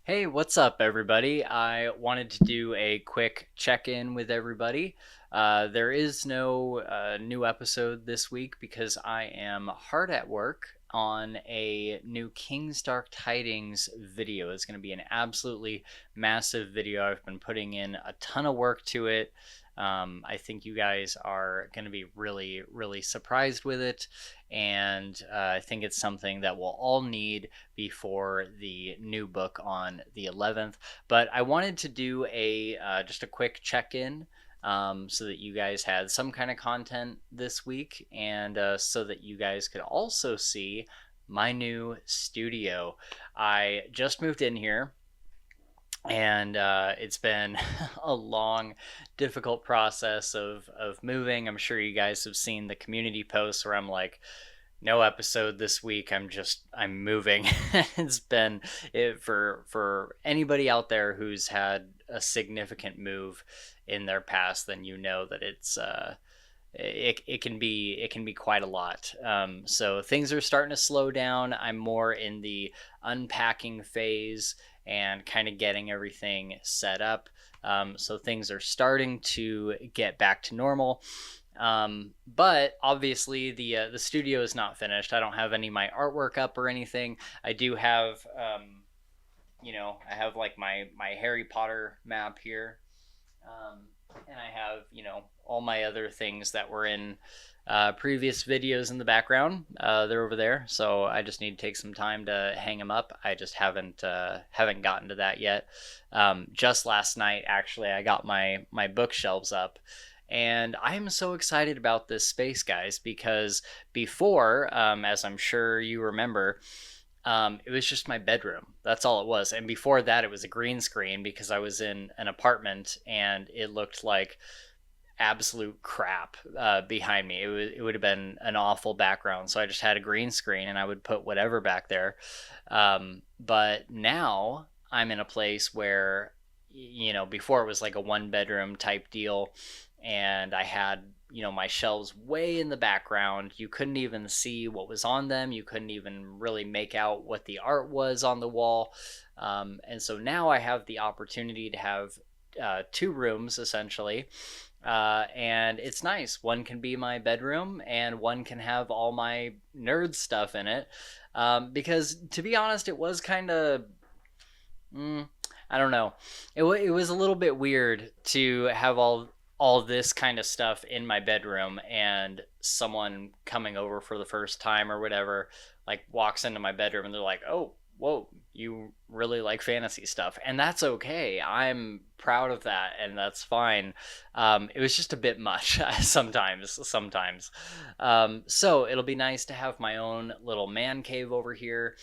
Hey, what's up, everybody? I wanted to do a quick check in with everybody. There is no new episode this week because I am hard at work on a new King's Dark Tidings video. It's going to be an absolutely massive video. I've been putting in a ton of work to it. I think you guys are going to be really, really surprised with it. And I think it's something that we'll all need before the new book on the 11th. But I wanted to do a just a quick check-in so that you guys had some kind of content this week, and so that you guys could also see my new studio. I just moved in here, and it's been a long, difficult process of moving. I'm sure you guys have seen the community posts where I'm like, no episode this week. I'm moving. It's been it for anybody out there who's had a significant move in their past, then you know that it can be quite a lot. So things are starting to slow down. I'm more in the unpacking phase and kind of getting everything set up. So things are starting to get back to normal. But obviously the studio is not finished. I don't have any of my artwork up or anything. I do have I have like my Harry Potter map here, and I have all my other things that were in previous videos in the background. They're over there, so I just need to take some time to hang them up. I just haven't gotten to that yet. Just last night, actually, I got my bookshelves up. And I'm so excited about this space, guys, because before, as I'm sure you remember, it was just my bedroom. That's all it was. And before that, it was a green screen because I was in an apartment and it looked like absolute crap behind me. It would have been an awful background. So I just had a green screen and I would put whatever back there. But now I'm in a place where, before it was like a one bedroom type deal, and I had my shelves way in the background. You couldn't even see what was on them. You couldn't even really make out what the art was on the wall. And so now I have the opportunity to have two rooms essentially. And it's nice. One can be my bedroom, and one can have all my nerd stuff in it. Because to be honest, it was kind of. I don't know. It was a little bit weird to have all this kind of stuff in my bedroom, and someone coming over for the first time or whatever like walks into my bedroom and they're like, "Oh, whoa, you really like fantasy stuff." And that's okay. I'm proud of that, and that's fine. It was just a bit much sometimes. So it'll be nice to have my own little man cave over here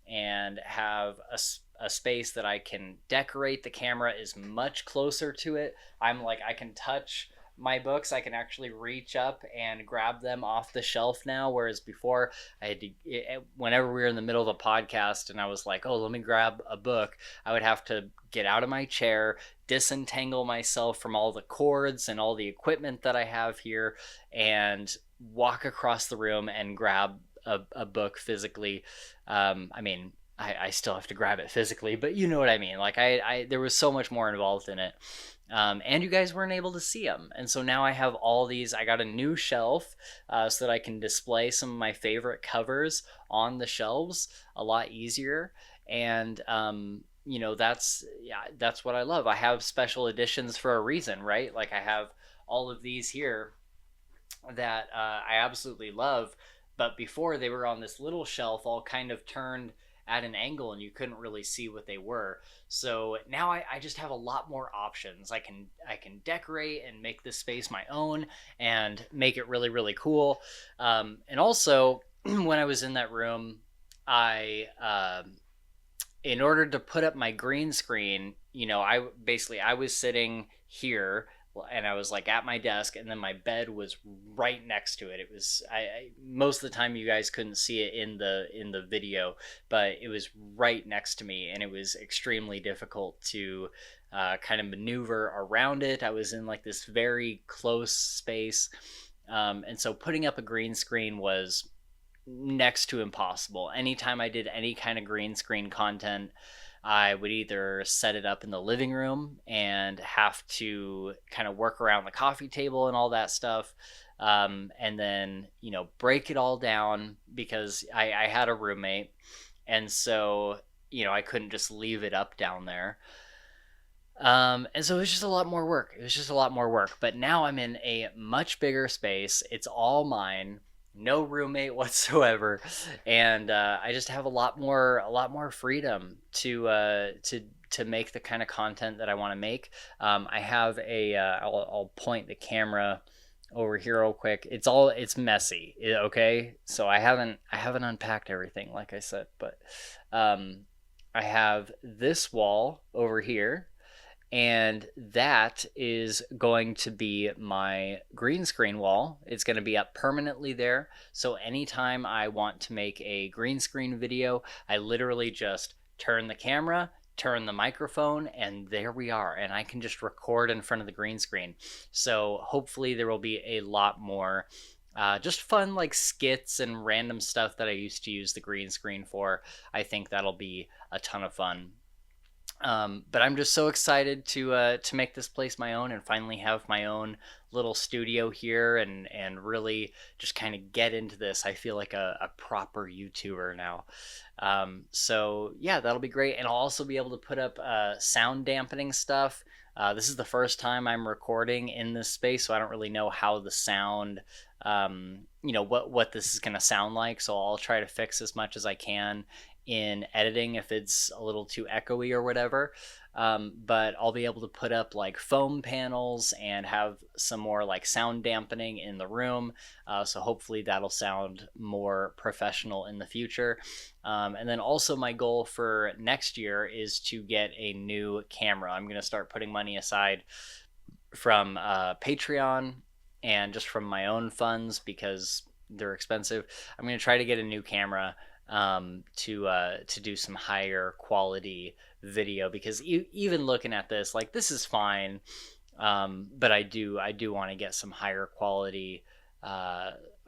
and have a space that I can decorate. The camera is much closer to it. I can touch my books. I can actually reach up and grab them off the shelf now, whereas before I had to, whenever we were in the middle of a podcast and I was like, oh, let me grab a book, I would have to get out of my chair, disentangle myself from all the cords and all the equipment that I have here, and walk across the room and grab a book physically. I mean, I still have to grab it physically, but you know what I mean. Like there was so much more involved in it, and you guys weren't able to see them. And so now I have all these. I got a new shelf so that I can display some of my favorite covers on the shelves a lot easier. And that's what I love. I have special editions for a reason, right? Like I have all of these here that I absolutely love, but before they were on this little shelf, all kind of turned at an angle and you couldn't really see what they were. So now I just have a lot more options. I can decorate and make this space my own and make it really, really cool. And also when I was in that room, I in order to put up my green screen, I was sitting here and I was like at my desk, and then my bed was right next to it. It was most of the time you guys couldn't see it in the video, but it was right next to me, and it was extremely difficult to kind of maneuver around it. I was in like this very close space, and so putting up a green screen was next to impossible. Anytime I did any kind of green screen content, I would either set it up in the living room and have to kind of work around the coffee table and all that stuff. And then, break it all down because I had a roommate. And so, I couldn't just leave it up down there. And so it was just a lot more work. It was just a lot more work. But now I'm in a much bigger space. It's all mine. No roommate whatsoever, and I just have a lot more freedom to make the kind of content that I want to make. I have I'll point the camera over here real quick. It's messy, okay? So I haven't unpacked everything like I said, but I have this wall over here, and that is going to be my green screen wall. It's going to be up permanently there. So anytime I want to make a green screen video, I literally just turn the camera, turn the microphone, and there we are. And I can just record in front of the green screen. So hopefully there will be a lot more just fun like skits and random stuff that I used to use the green screen for. I think that'll be a ton of fun. But I'm just so excited to make this place my own and finally have my own little studio here and really just kind of get into this. I feel like a proper YouTuber now. So yeah, that'll be great, and I'll also be able to put up sound dampening stuff. This is the first time I'm recording in this space, so I don't really know how the sound, what this is gonna sound like. So I'll try to fix as much as I can in editing if it's a little too echoey or whatever. But I'll be able to put up like foam panels and have some more like sound dampening in the room. So hopefully that'll sound more professional in the future. And then also my goal for next year is to get a new camera. I'm going to start putting money aside from Patreon and just from my own funds because they're expensive. I'm going to try to get a new camera to do some higher quality video, because even looking at this, like, this is fine, but I do want to get some higher quality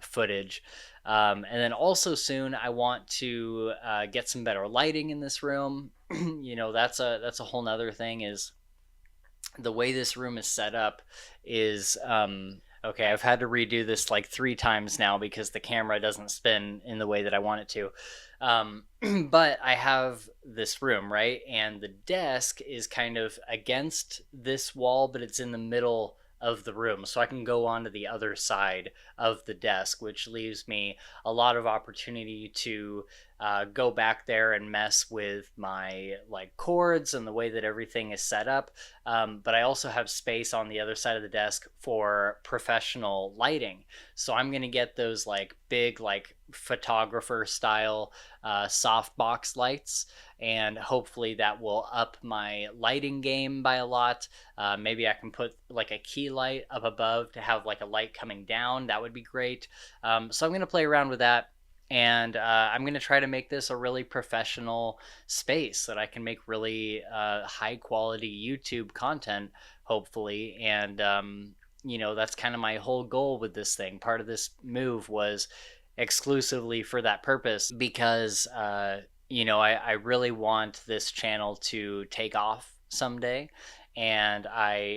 footage, and then also soon I want to get some better lighting in this room. That's a whole nother thing, is the way this room is set up is okay, I've had to redo this like 3 times now because the camera doesn't spin in the way that I want it to. But I have this room, right? And the desk is kind of against this wall, but it's in the middle of the room. So I can go onto the other side of the desk, which leaves me a lot of opportunity to go back there and mess with my like cords and the way that everything is set up. But I also have space on the other side of the desk for professional lighting. So I'm going to get those like big, like photographer style softbox lights, and hopefully that will up my lighting game by a lot. Maybe I can put like a key light up above to have like a light coming down. That would be great. So I'm going to play around with that. And I'm going to try to make this a really professional space that I can make really high quality YouTube content, hopefully. And, that's kind of my whole goal with this thing. Part of this move was exclusively for that purpose because, I really want this channel to take off someday. And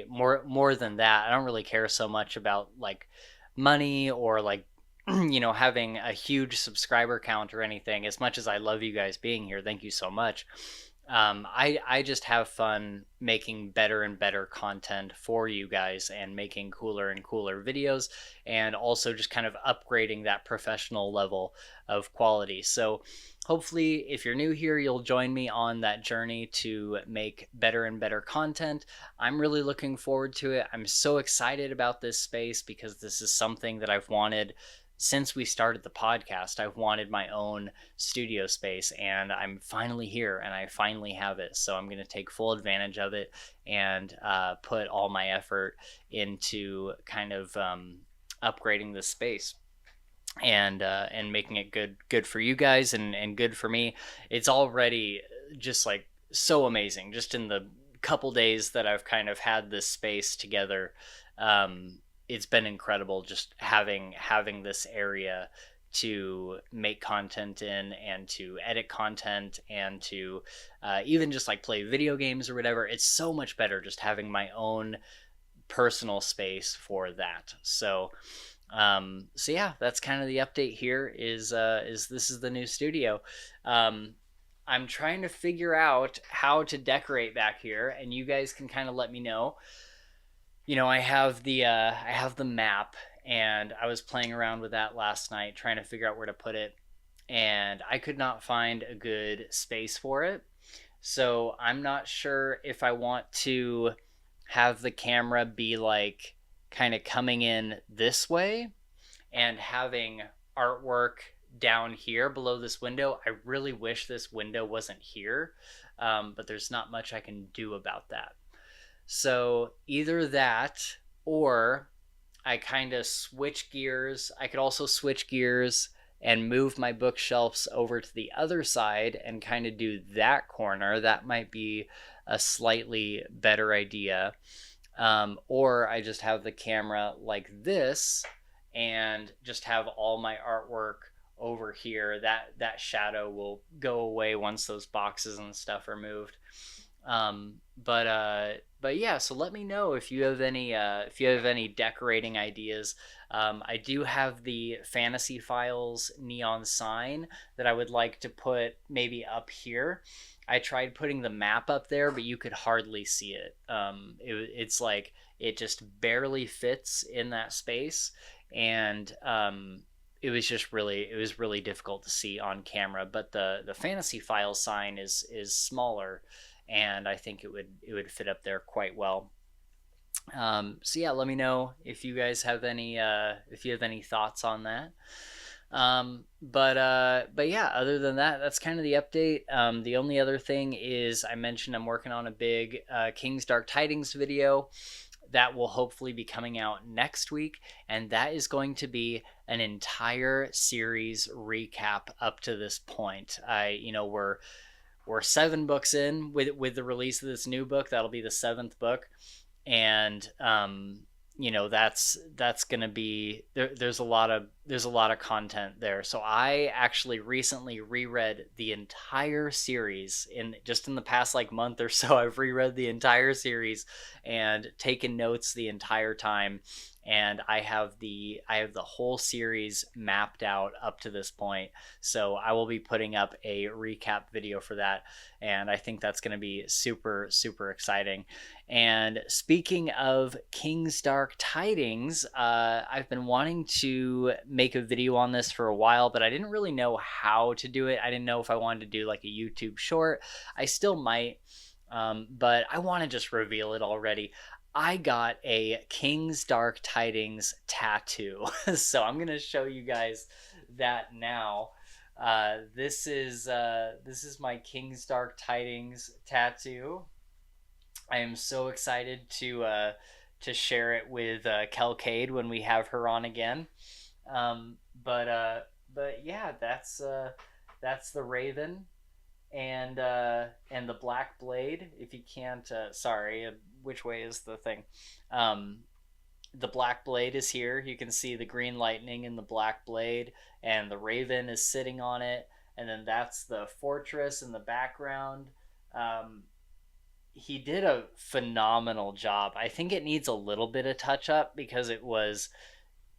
more than that, I don't really care so much about like money or like having a huge subscriber count or anything. As much as I love you guys being here, thank you so much. I just have fun making better and better content for you guys and making cooler and cooler videos, and also just kind of upgrading that professional level of quality. So hopefully if you're new here, you'll join me on that journey to make better and better content. I'm really looking forward to it. I'm so excited about this space because this is something that I've wanted since we started the podcast. I've wanted my own studio space, and I'm finally here and I finally have it. So I'm going to take full advantage of it and put all my effort into kind of upgrading this space and making it good for you guys and good for me. It's already just like so amazing just in the couple days that I've kind of had this space together. It's been incredible just having this area to make content in and to edit content and to even just like play video games or whatever. It's so much better just having my own personal space for that. So yeah, that's kind of the update here. Is this is the new studio. I'm trying to figure out how to decorate back here, and you guys can kind of let me know. I have the map, and I was playing around with that last night, trying to figure out where to put it, and I could not find a good space for it. So I'm not sure if I want to have the camera be like kind of coming in this way and having artwork down here below this window. I really wish this window wasn't here, but there's not much I can do about that. So either that, or I kind of switch gears. I could also switch gears and move my bookshelves over to the other side and kind of do that corner. That might be a slightly better idea. Or I just have the camera like this and just have all my artwork over here. That shadow will go away once those boxes and stuff are moved. But yeah, so let me know if you have any decorating ideas. I do have the Fantasy Files neon sign that I would like to put maybe up here. I tried putting the map up there, but you could hardly see it. It's like it just barely fits in that space, and it was really difficult to see on camera. But the Fantasy Files sign is smaller, and I think it would fit up there quite well. So yeah, let me know if you guys have any thoughts on that. But yeah, other than that, that's kind of the update. The only other thing is I mentioned I'm working on a big King's Dark Tidings video that will hopefully be coming out next week, and that is going to be an entire series recap up to this point. We're 7 books in with the release of this new book. That'll be the 7th book, and that's gonna be there's a lot of content there. So I actually recently reread the entire series in the past like month or so. I've reread the entire series and taken notes the entire time, and I have the whole series mapped out up to this point. So I will be putting up a recap video for that, and I think that's going to be super, super exciting. And speaking of King's Dark Tidings, I've been wanting to make a video on this for a while, but I didn't really know how to do it. I didn't know if I wanted to do like a YouTube short. I still might, but I want to just reveal it already. I got a King's Dark Tidings tattoo. So I'm going to show you guys that now. This is my King's Dark Tidings tattoo. I am so excited to share it with Kelcade when we have her on again. But yeah, that's the Raven and the Black Blade. If you can't, sorry, which way is the thing? The Black Blade is here. You can see the green lightning in the Black Blade, and the Raven is sitting on it. And then that's the fortress in the background. He did a phenomenal job. I think it needs a little bit of touch up because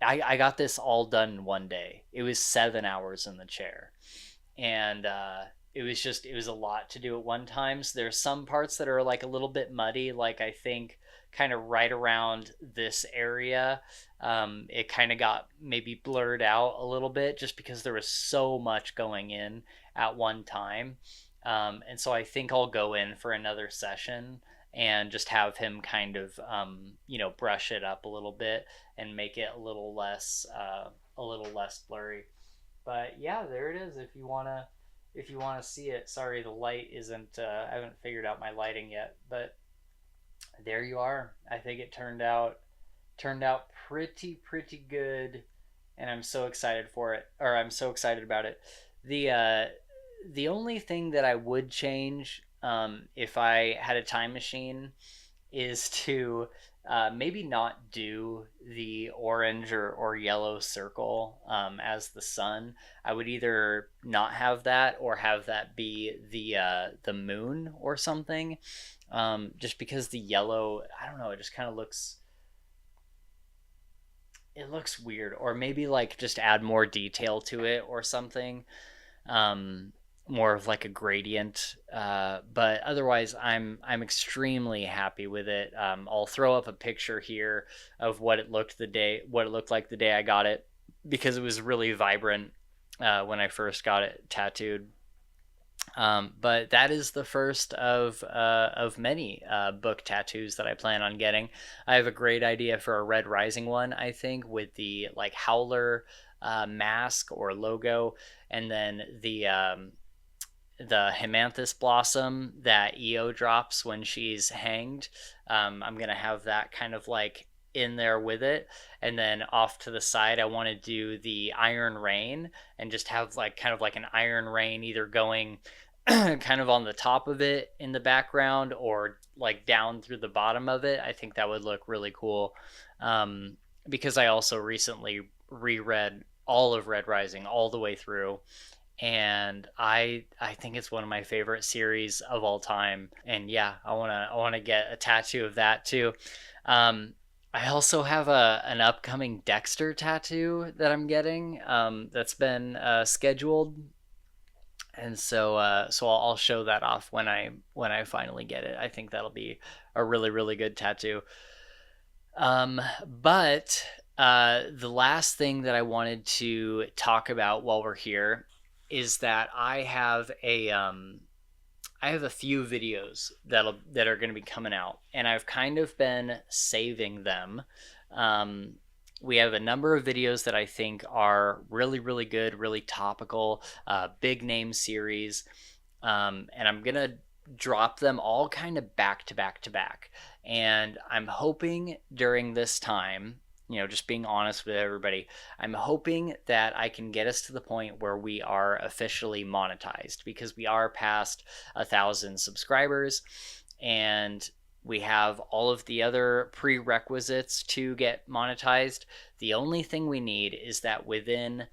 I got this all done in one day. It was 7 hours in the chair, and it was a lot to do at one time. So there's some parts that are like a little bit muddy, like I think kind of right around this area. It kind of got maybe blurred out a little bit just because there was so much going in at one time. And so I think I'll go in for another session and just have him kind of, brush it up a little bit and make it a little less blurry. But yeah, there it is. If you want to see it. Sorry, the light isn't, I haven't figured out my lighting yet, but there you are. I think it turned out pretty good, and I'm so excited for it, or I'm so excited about it. The only thing that I would change, if I had a time machine, is to maybe not do the orange or yellow circle as the sun. I would either not have that or have that be the moon or something. Just because the yellow, I don't know, it just kind of looks, it looks weird. Or maybe like just add more detail to it or something. Um, More of like a gradient. But otherwise, I'm extremely happy with it. I'll throw up a picture here of what it looked like the day I got it, because it was really vibrant when I first got it tattooed. But that is the first of many book tattoos that I plan on getting. I have a great idea for a Red Rising one, I think, with the like Howler mask or logo, and then the Hemanthus blossom that Io drops when she's hanged. I'm gonna have that kind of like in there with it, and then off to the side, I want to do the Iron Rain and just have like kind of like an Iron Rain either going kind of on the top of it in the background or like down through the bottom of it. I think that would look really cool. Um, because I also recently reread all of Red Rising all the way through, and I think it's one of my favorite series of all time. And yeah, I wanna get a tattoo of that too. Um, I also have an upcoming Dexter tattoo that I'm getting that's been scheduled, and so I'll show that off when I finally get it. I think that'll be a really good tattoo. But the last thing that I wanted to talk about while we're here is that I have a few videos that are going to be coming out, and I've kind of been saving them. Um, we have a number of videos that I think are really good, really topical, big name series, and I'm gonna drop them all kind of back to back to back. And I'm hoping during this time, just being honest with everybody, I'm hoping that I can get us to the point where we are officially monetized, because we are past 1,000 subscribers, and we have all of the other prerequisites to get monetized. The only thing we need is that within,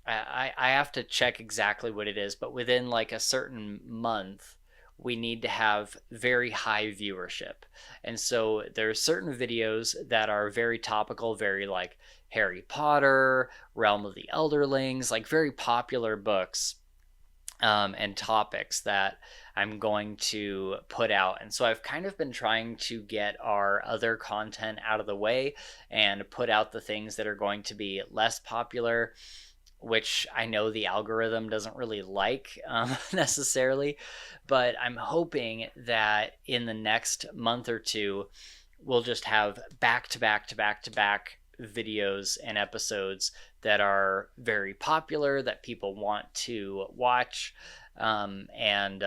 I have to check exactly what it is, but within like a certain month, we need to have very high viewership. And so there are certain videos that are very topical, very like Harry Potter, Realm of the Elderlings, like very popular books and topics that I'm going to put out. And so I've kind of been trying to get our other content out of the way and put out the things that are going to be less popular, which I know the algorithm doesn't really like necessarily. But I'm hoping that in the next month or two, we'll just have back to back to back to back videos and episodes that are very popular, that people want to watch, and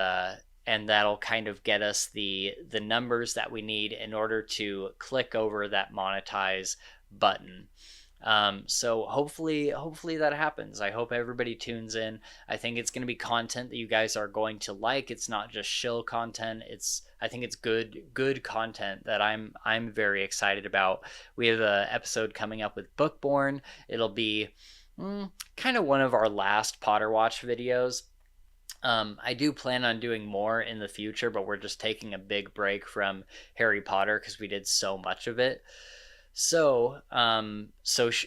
that'll kind of get us the numbers that we need in order to click over that monetize button. So hopefully that happens. I hope everybody tunes in. I think it's going to be content that you guys are going to like. It's not just shill content. I think it's good content that I'm very excited about. We have an episode coming up with Bookborn. It'll be kind of one of our last Potter Watch videos. I do plan on doing more in the future, but we're just taking a big break from Harry Potter because we did so much of it. So,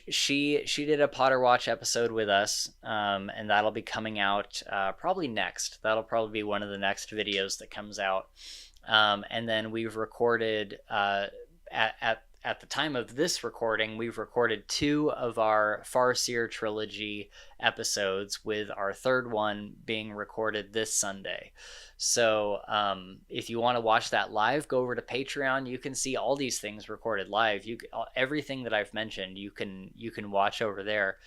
she did a Potter Watch episode with us, and that'll be coming out probably next. That'll probably be one of the next videos that comes out. And then we've recorded at the time of this recording, we've recorded 2 of our Farseer Trilogy episodes, with our third one being recorded this Sunday. So if you want to watch that live, go over to Patreon. You can see all these things recorded live. Everything that I've mentioned, you can watch over there.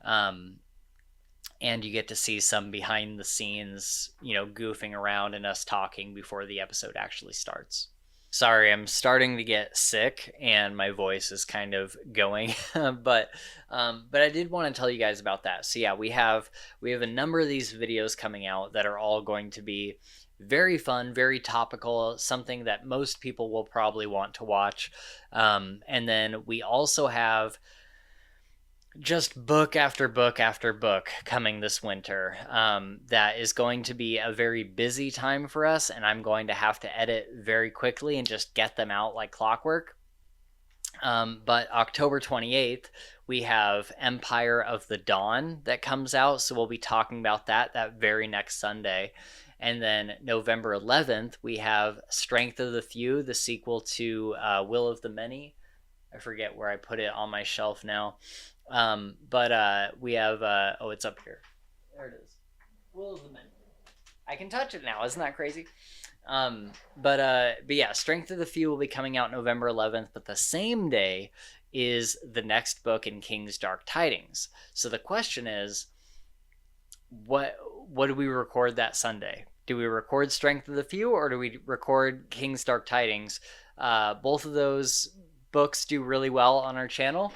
And you get to see some behind the scenes, goofing around and us talking before the episode actually starts. Sorry, I'm starting to get sick and my voice is kind of going, but I did want to tell you guys about that. So yeah, we have a number of these videos coming out that are all going to be very fun, very topical, something that most people will probably want to watch. And then we also have just book after book after book coming this winter. That is going to be a very busy time for us, and I'm going to have to edit very quickly and just get them out like clockwork. But October 28th, we have Empire of the Dawn that comes out, so we'll be talking about that very next Sunday. And then November 11th, we have Strength of the Few, the sequel to Will of the Many. I forget where I put it on my shelf now. But we have, it's up here. There it is. Will of the Many. I can touch it now. Isn't that crazy? But yeah, Strength of the Few will be coming out November 11th, but the same day is the next book in King's Dark Tidings. So the question is, what do we record that Sunday? Do we record Strength of the Few, or do we record King's Dark Tidings? Both of those books do really well on our channel.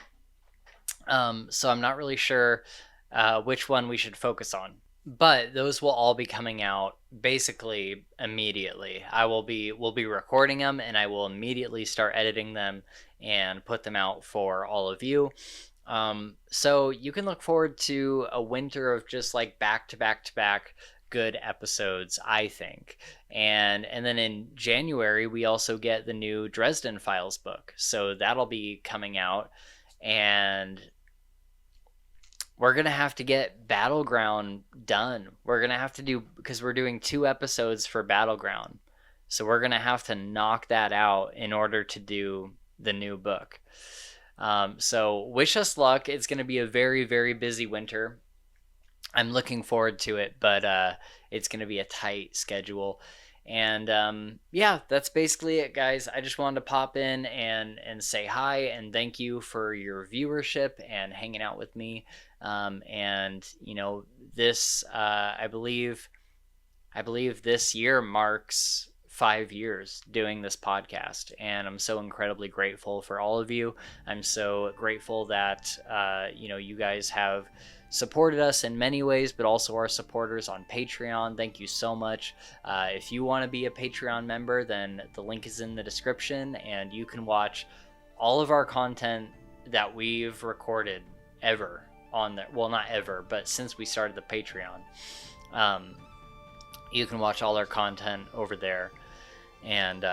So I'm not really sure which one we should focus on. But those will all be coming out basically immediately. We'll be recording them, and I will immediately start editing them and put them out for all of you. So you can look forward to a winter of just like back to back good episodes, I think. And then in January we also get the new Dresden Files book, so that'll be coming out, and we're going to have to get Battleground done. We're going to have to do, because we're doing 2 episodes for Battleground. So we're going to have to knock that out in order to do the new book. So wish us luck. It's going to be a very, very busy winter. I'm looking forward to it, but it's going to be a tight schedule. And yeah, that's basically it, guys. I just wanted to pop in and say hi and thank you for your viewership and hanging out with me. And you know, this I believe this year marks 5 years doing this podcast, and I'm so incredibly grateful for all of you. I'm so grateful that you know, you guys have supported us in many ways, but also our supporters on Patreon. Thank you so much. If you want to be a Patreon member, then the link is in the description, and you can watch all of our content that we've recorded ever on there. Well, not ever, but since we started the Patreon. You can watch all our content over there and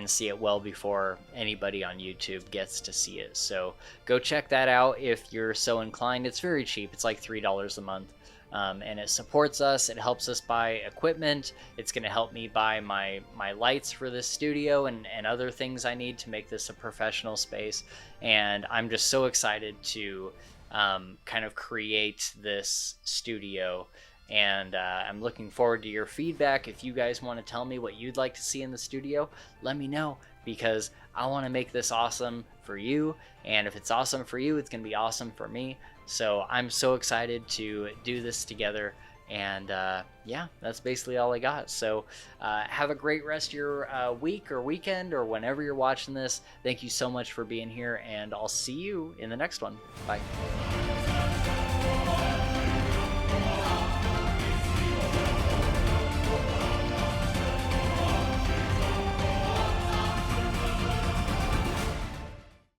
see it well before anybody on YouTube gets to see it. So go check that out if you're so inclined. It's very cheap. It's like $3 a month. And it supports us. It helps us buy equipment. It's going to help me buy my lights for this studio and other things I need to make this a professional space. And I'm just so excited to kind of create this studio. And I'm looking forward to your feedback. If you guys want to tell me what you'd like to see in the studio, let me know, because I want to make this awesome for you. And if it's awesome for you, it's going to be awesome for me. So I'm so excited to do this together. And yeah, that's basically all I got. So have a great rest of your week or weekend or whenever you're watching this. Thank you so much for being here, and I'll see you in the next one. Bye.